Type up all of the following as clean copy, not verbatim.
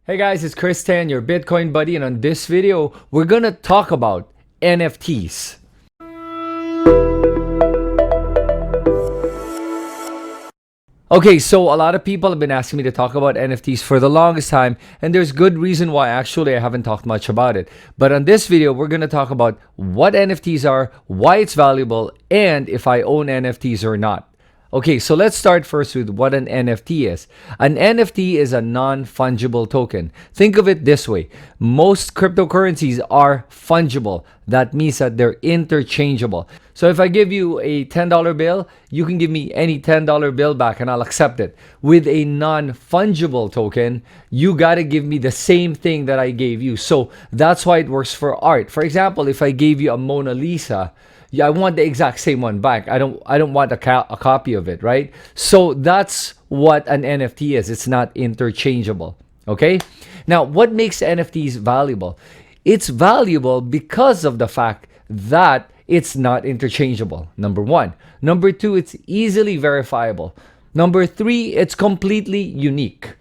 Hey guys, it's Chris Tan, your Bitcoin buddy, and on this video, we're gonna talk about NFTs. Okay, so a lot of people have been asking me to talk about NFTs for the longest time, and there's good reason why actually I haven't talked much about it. But on this video, we're gonna talk about what NFTs are, why it's valuable, and if I own NFTs or not. Okay, so let's start first with what an NFT is. An NFT is a non-fungible token. Think of it this way. Most cryptocurrencies are fungible. That means that they're interchangeable. So if I give you a $10 bill, you can give me any $10 bill back and I'll accept it. With a non-fungible token, you gotta give me the same thing that I gave you. So that's why it works for art. For example, if I gave you a Mona Lisa, yeah, I want the exact same one back. I don't want a copy of it, right? So that's what an NFT is. It's not interchangeable. Okay? Now, what makes NFTs valuable? It's valuable because of the fact that it's not interchangeable. Number one. Number two, it's easily verifiable. Number three, it's completely unique.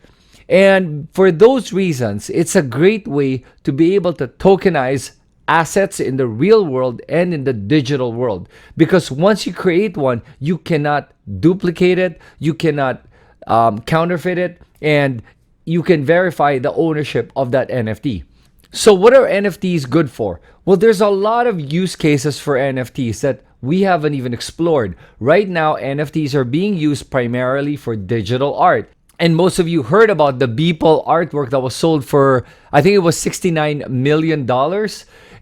And for those reasons, it's a great way to be able to tokenize assets in the real world and in the digital world, because once you create one, you cannot duplicate it, you cannot counterfeit it, and you can verify the ownership of that NFT. So what are NFTs good for? Well, there's a lot of use cases for NFTs that we haven't even explored. Right now, NFTs are being used primarily for digital art. And most of you heard about the Beeple artwork that was sold for, I think it was $69 million.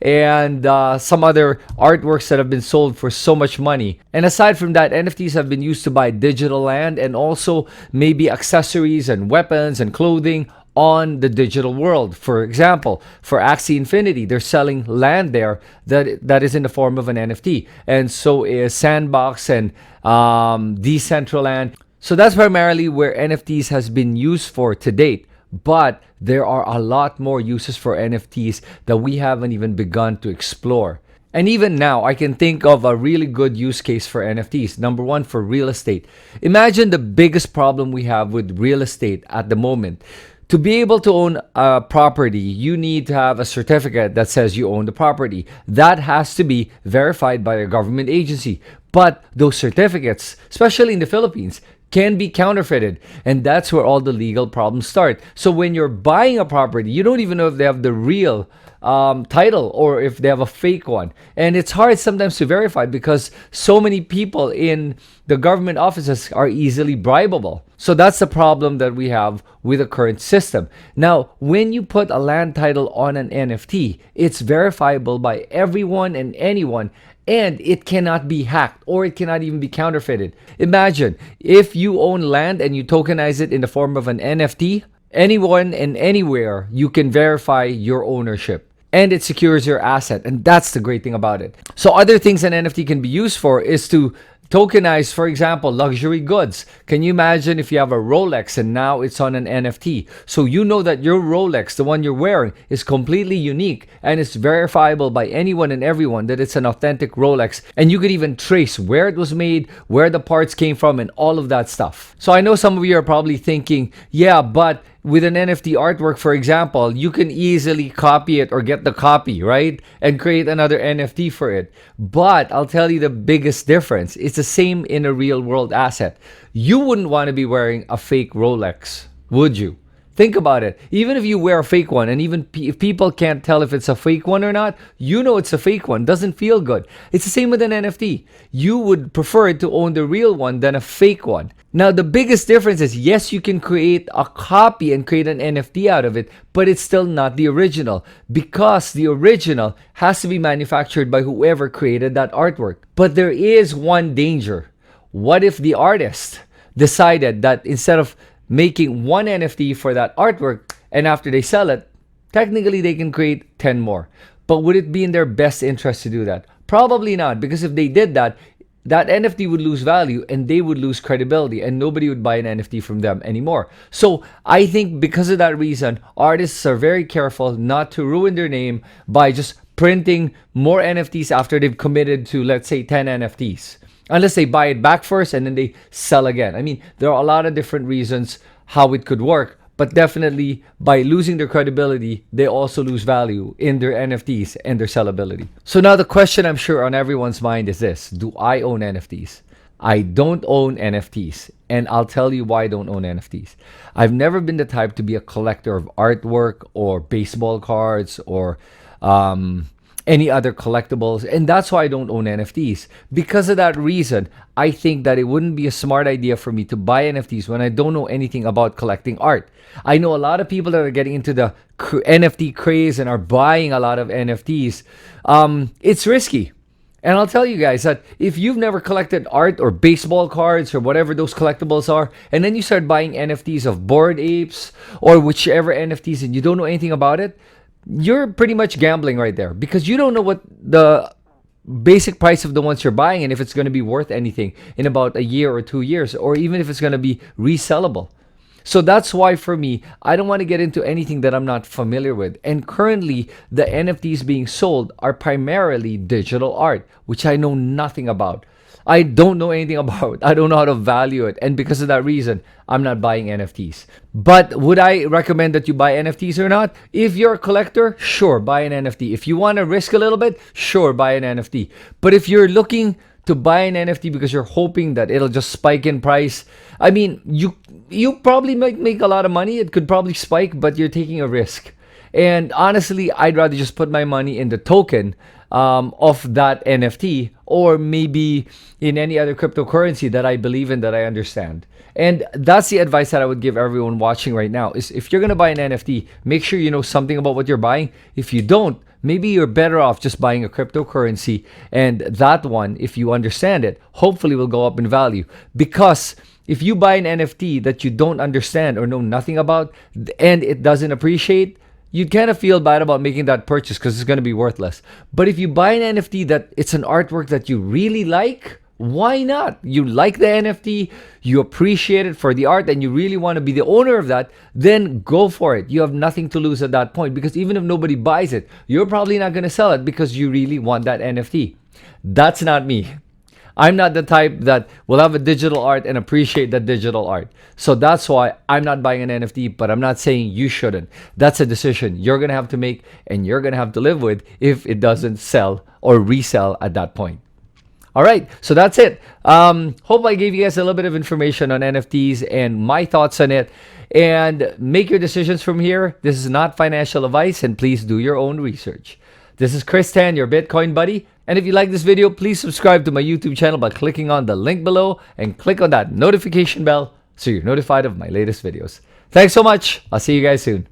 And some other artworks that have been sold for so much money. And aside from that, NFTs have been used to buy digital land and also maybe accessories and weapons and clothing on the digital world. For example, for Axie Infinity, they're selling land there that is in the form of an NFT. And so is Sandbox and Decentraland. So that's primarily where NFTs has been used for to date. But there are a lot more uses for NFTs that we haven't even begun to explore. And even now, I can think of a really good use case for NFTs. Number one, for real estate. Imagine the biggest problem we have with real estate at the moment. To be able to own a property, you need to have a certificate that says you own the property. That has to be verified by a government agency. But those certificates, especially in the Philippines, can be counterfeited, and that's where all the legal problems start. So when you're buying a property, you don't even know if they have the real title or if they have a fake one, and it's hard sometimes to verify because so many people in the government offices are easily bribable. So that's the problem that we have with the current system. Now, when you put a land title on an NFT, it's verifiable by everyone and anyone, and it cannot be hacked or it cannot even be counterfeited. Imagine if you own land and you tokenize it in the form of an NFT, anyone and anywhere you can verify your ownership. And it secures your asset. And that's the great thing about it. So other things an NFT can be used for is to tokenize, for example, luxury goods. Can you imagine if you have a Rolex and now it's on an NFT? So you know that your Rolex, the one you're wearing, is completely unique and it's verifiable by anyone and everyone that it's an authentic Rolex. And you could even trace where it was made, where the parts came from, and all of that stuff. So I know some of you are probably thinking, yeah, but with an NFT artwork, for example, you can easily copy it or get the copy, right? And create another NFT for it. But I'll tell you the biggest difference. It's the same in a real world asset. You wouldn't want to be wearing a fake Rolex, would you? Think about it. Even if you wear a fake one, and even if people can't tell if it's a fake one or not, you know it's a fake one. Doesn't feel good. It's the same with an NFT. You would prefer to own the real one than a fake one. Now, the biggest difference is, yes, you can create a copy and create an NFT out of it, but it's still not the original because the original has to be manufactured by whoever created that artwork. But there is one danger. What if the artist decided that instead of making one NFT for that artwork, and after they sell it, technically they can create 10 more. But would it be in their best interest to do that? Probably not, because if they did that, that NFT would lose value and they would lose credibility and nobody would buy an NFT from them anymore. So I think because of that reason, artists are very careful not to ruin their name by just printing more NFTs after they've committed to, let's say, 10 NFTs. Unless they buy it back first and then they sell again. I mean, there are a lot of different reasons how it could work. but definitely by losing their credibility, they also lose value in their NFTs and their sellability. So now the question I'm sure on everyone's mind is this: do I own NFTs? I don't own NFTs, and I'll tell you why I don't own NFTs. I've never been the type to be a collector of artwork or baseball cards or any other collectibles, and that's why I don't own NFTs. Because of that reason, I think that it wouldn't be a smart idea for me to buy NFTs when I don't know anything about collecting art. I know a lot of people that are getting into the NFT craze and are buying a lot of NFTs. It's risky. And I'll tell you guys that if you've never collected art or baseball cards or whatever those collectibles are, and then you start buying NFTs of Bored Apes or whichever NFTs and you don't know anything about it, you're pretty much gambling right there, because you don't know what the basic price of the ones you're buying and if it's going to be worth anything in about a year or 2 years, or even if it's going to be resellable. So that's why for me, I don't want to get into anything that I'm not familiar with. And currently, the NFTs being sold are primarily digital art, which I know nothing about. I don't know anything about. I don't know how to value it. And because of that reason, I'm not buying NFTs. But would I recommend that you buy NFTs or not? If you're a collector, sure, buy an NFT. If you want to risk a little bit, sure, buy an NFT. But if you're looking to buy an NFT because you're hoping that it'll just spike in price, I mean, you probably might make a lot of money. It could probably spike, but you're taking a risk. And honestly, I'd rather just put my money in the token of that NFT, or maybe in any other cryptocurrency that I believe in, that I understand. And that's the advice that I would give everyone watching right now is, if you're going to buy an NFT, make sure you know something about what you're buying. If you don't, maybe you're better off just buying a cryptocurrency, and that one, if you understand it, hopefully will go up in value. Because if you buy an NFT that you don't understand or know nothing about, and it doesn't appreciate, you'd kind of feel bad about making that purchase because it's going to be worthless. But if you buy an NFT that it's an artwork that you really like, why not? You like the NFT, you appreciate it for the art, and you really want to be the owner of that, then go for it. You have nothing to lose at that point, because even if nobody buys it, you're probably not going to sell it because you really want that NFT. That's not me. I'm not the type that will have a digital art and appreciate that digital art. So that's why I'm not buying an NFT, but I'm not saying you shouldn't. That's a decision you're going to have to make, and you're going to have to live with if it doesn't sell or resell at that point. All right, so that's it. Hope I gave you guys a little bit of information on NFTs and my thoughts on it. And make your decisions from here. This is not financial advice, and please do your own research. This is Chris Tan, your Bitcoin buddy. And if you like this video, please subscribe to my YouTube channel by clicking on the link below and click on that notification bell so you're notified of my latest videos. Thanks so much. I'll see you guys soon.